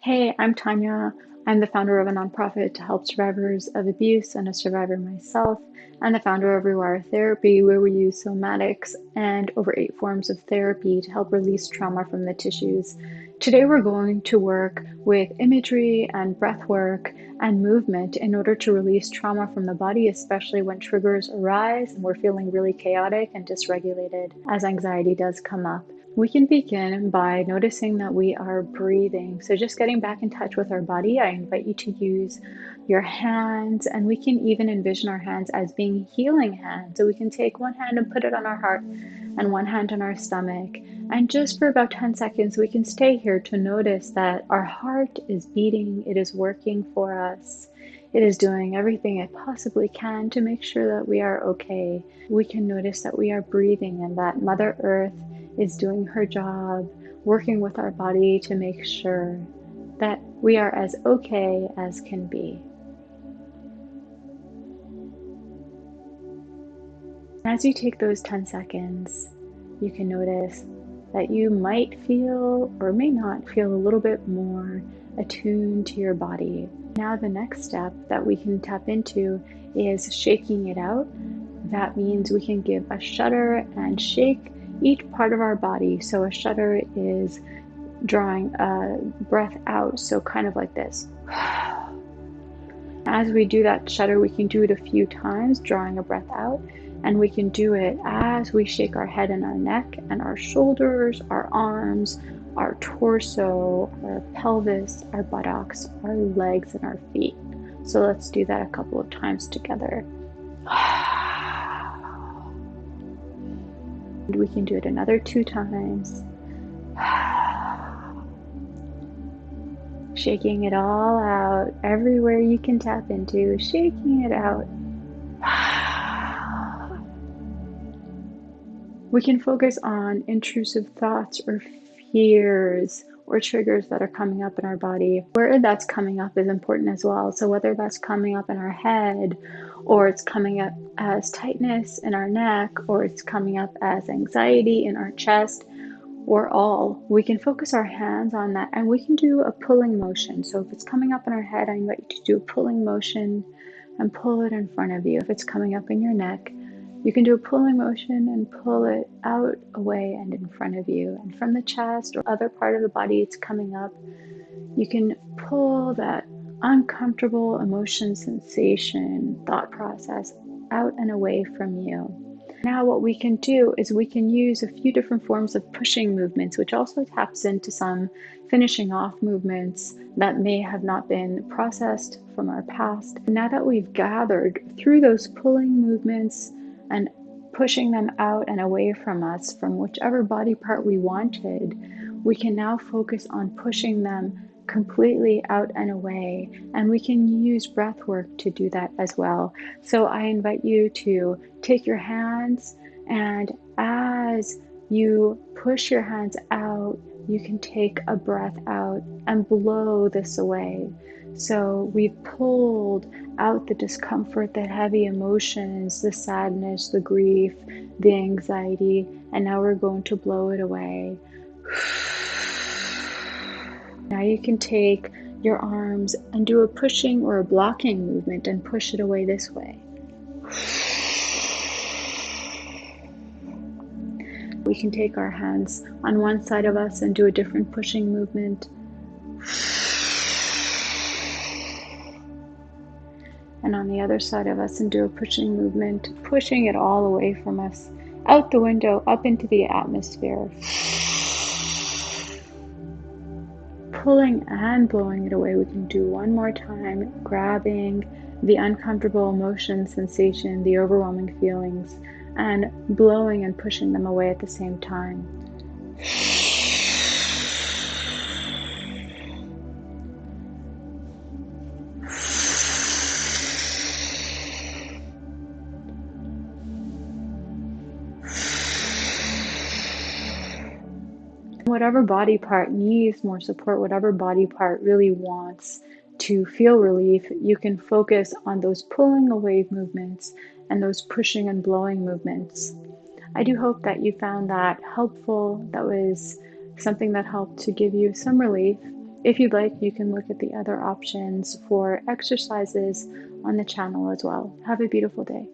Hey, I'm Tanya. I'm the founder of a nonprofit to help survivors of abuse and a survivor myself, and the founder of Rewire Therapy, where we use somatics and over 8 forms of therapy to help release trauma from the tissues. Today, we're going to work with imagery and breath work and movement in order to release trauma from the body, especially when triggers arise and we're feeling really chaotic and dysregulated as anxiety does come up. We can begin by noticing that we are breathing. So, just getting back in touch with our body, I invite you to use your hands, and we can even envision our hands as being healing hands. So, we can take one hand and put it on our heart, and one hand on our stomach. And just for about 10 seconds, we can stay here to notice that our heart is beating, it is working for us. It is doing everything it possibly can to make sure that we are okay. We can notice that we are breathing and that Mother Earth is doing her job, working with our body to make sure that we are as okay as can be. As you take those 10 seconds, you can notice that you might feel or may not feel a little bit more attuned to your body. Now, the next step that we can tap into is shaking it out. That means we can give a shudder and shake each part of our body. So, a shudder is drawing a breath out, so kind of like this. As we do that shudder, we can do it a few times, drawing a breath out, and we can do it as we shake our head and our neck and our shoulders, our arms, our torso, our pelvis, our buttocks, our legs, and our feet. So let's do that a couple of times together. And we can do it another 2 times. Shaking it all out, everywhere you can tap into, shaking it out. We can focus on intrusive thoughts or fears or triggers that are coming up in our body. Where that's coming up is important as well. So whether that's coming up in our head, or it's coming up as tightness in our neck, or it's coming up as anxiety in our chest, or all, we can focus our hands on that, and we can do a pulling motion. So if it's coming up in our head, I invite you to do a pulling motion and pull it in front of you. If it's coming up in your neck, you can do a pulling motion and pull it out, away, and in front of you. And from the chest or other part of the body it's coming up, you can pull that uncomfortable emotion, sensation, thought process out and away from you. Now what we can do is we can use a few different forms of pushing movements, which also taps into some finishing off movements that may have not been processed from our past. Now that we've gathered through those pulling movements and pushing them out and away from us, from whichever body part we wanted, we can now focus on pushing them completely out and away. And we can use breath work to do that as well. So I invite you to take your hands, and as you push your hands out, you can take a breath out and blow this away. So we've pulled out the discomfort, the heavy emotions, the sadness, the grief, the anxiety, and now we're going to blow it away. Now you can take your arms and do a pushing or a blocking movement and push it away this way. We can take our hands on one side of us and do a different pushing movement. And on the other side of us and do a pushing movement, pushing it all away from us, out the window, up into the atmosphere. Pulling and blowing it away. We can do one more time, grabbing the uncomfortable emotion, sensation, the overwhelming feelings, and blowing and pushing them away at the same time. Whatever body part needs more support, whatever body part really wants to feel relief, you can focus on those pulling away movements and those pushing and blowing movements. I do hope that you found that helpful. That was something that helped to give you some relief. If you'd like, you can look at the other options for exercises on the channel as well. Have a beautiful day.